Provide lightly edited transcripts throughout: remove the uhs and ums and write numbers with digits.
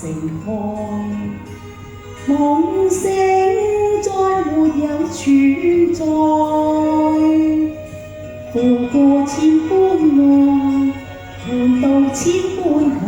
盛開，夢醒再沒有存在，負過千般愛，換到千般恨，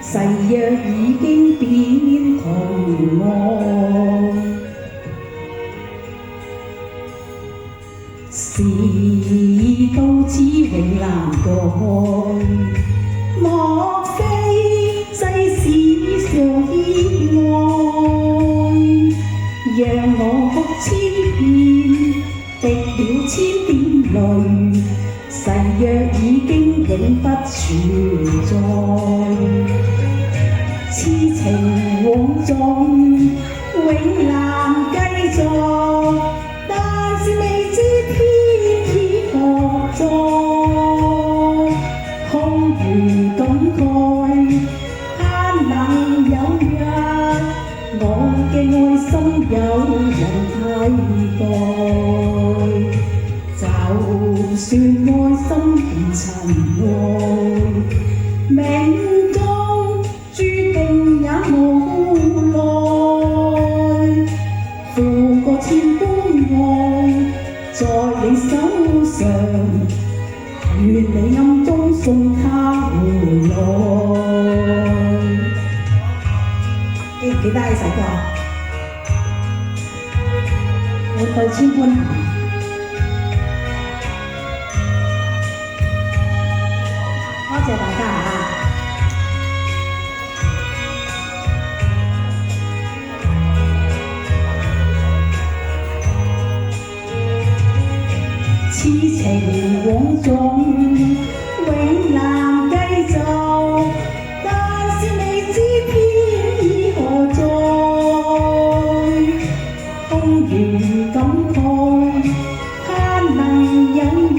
誓約已經變童愛。事到此永難改，莫非世事常意外，讓我哭千遍，滴了千點淚，誓約已經永不存在，痴情枉縱永難繼續，但是未知天意何在，空餘感慨，盼能有日我嘅愛心有人替代，就算愛心變塵埃，命中注定也無奈，負過千般愛在你手上，願你暗中送他回來。記唔記得呢首歌？活到千般恨。多謝大家嚇。痴情枉縱永難繼續，但是未知天意何在，空餘感慨，盼能有日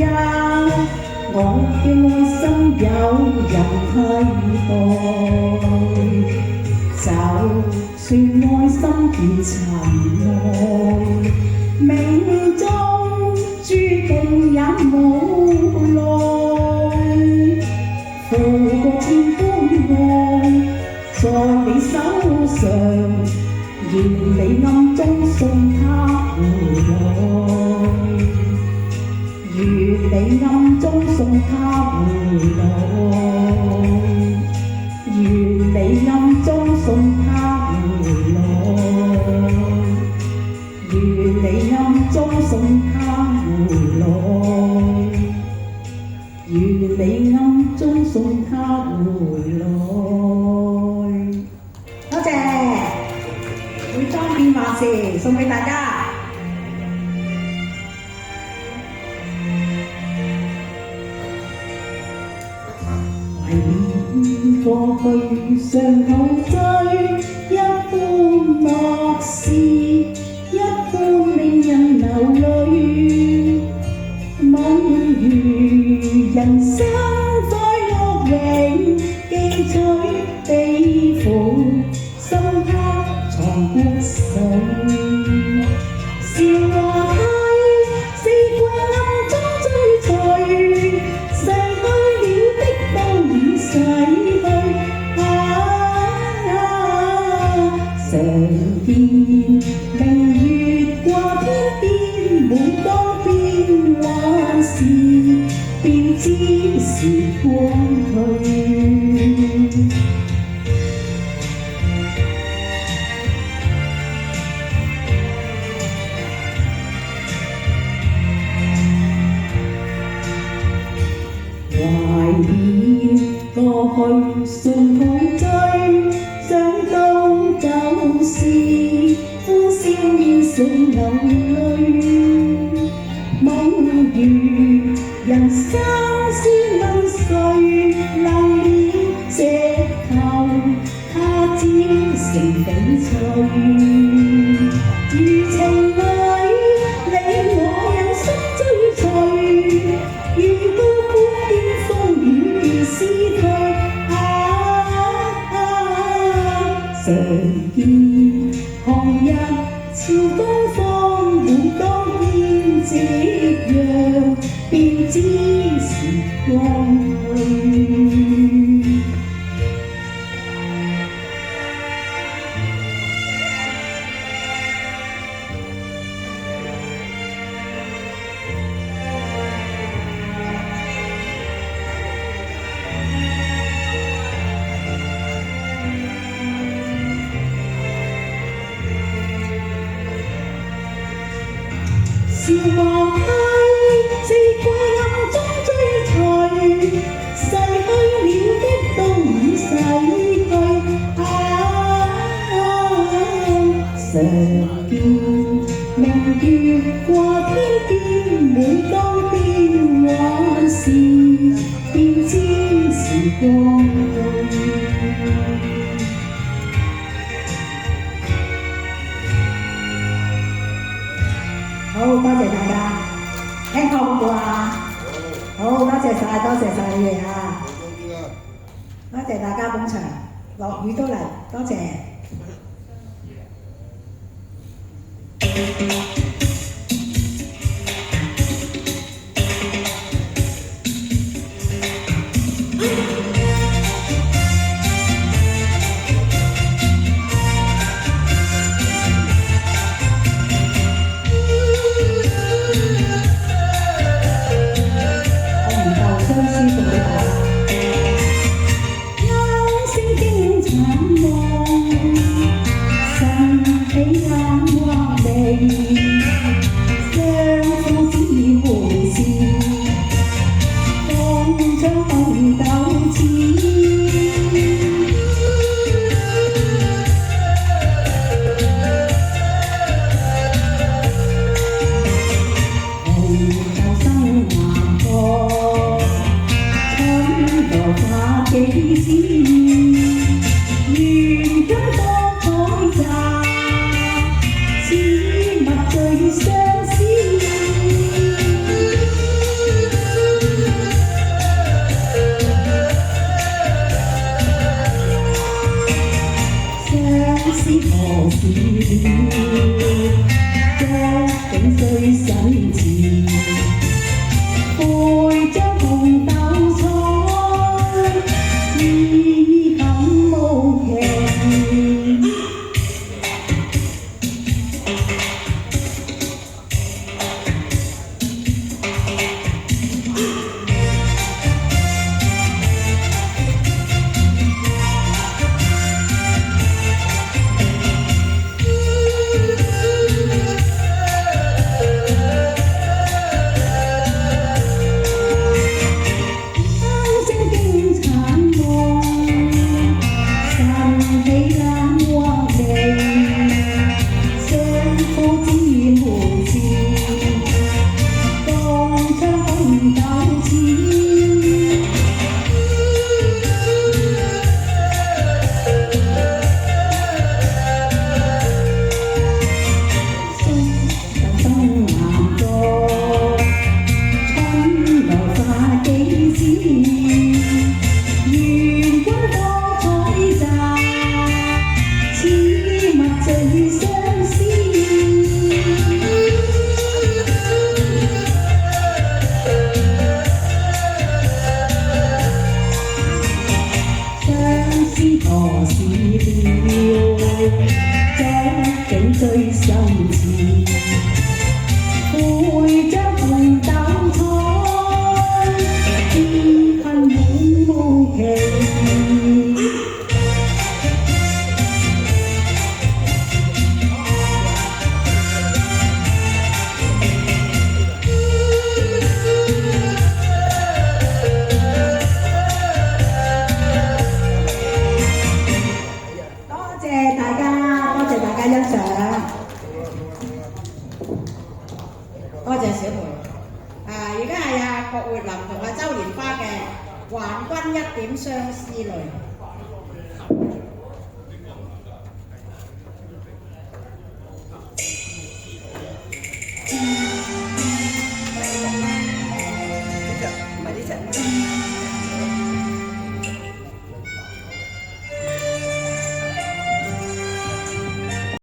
我嘅愛心有人替代，就算愛心變塵埃，命中注定也無奈，負過千般愛在你手上，願你暗中送他回來，願你暗中送他回來，願你暗中送他回來，願你暗中送他回來，願你暗中送他回來。多謝，會當變幻時送俾大家。懷念過去常陶醉，一般樂事，一般令人流淚。夢如人生快樂永記取，悲苦深刻藏骨髓。韶華替四季暗中追隨，逝去了的都已逝去。常見明月掛天邊，每當變幻時，便知時光去。懷念過去常陶醉，想到舊時歡笑面成流淚。夢如人生先問誰能了這頭，他朝成翡翠。如情侶你我有心追隨，遇到半點風雨便思退。常見紅日照東方，每當見夕陽，便知時光去。潮華溪，四季暗中追隨，逝去了的都唔逝去。常見明月掛天邊，每當變幻時，便知時光去。好，多謝大家，聽過唔過啊？好，多謝晒，多謝晒你哋啊！多謝大家捧場，落雨都嚟，多謝。多謝小梅。而家係郭活林同周蓮花嘅《還君一點相思淚》。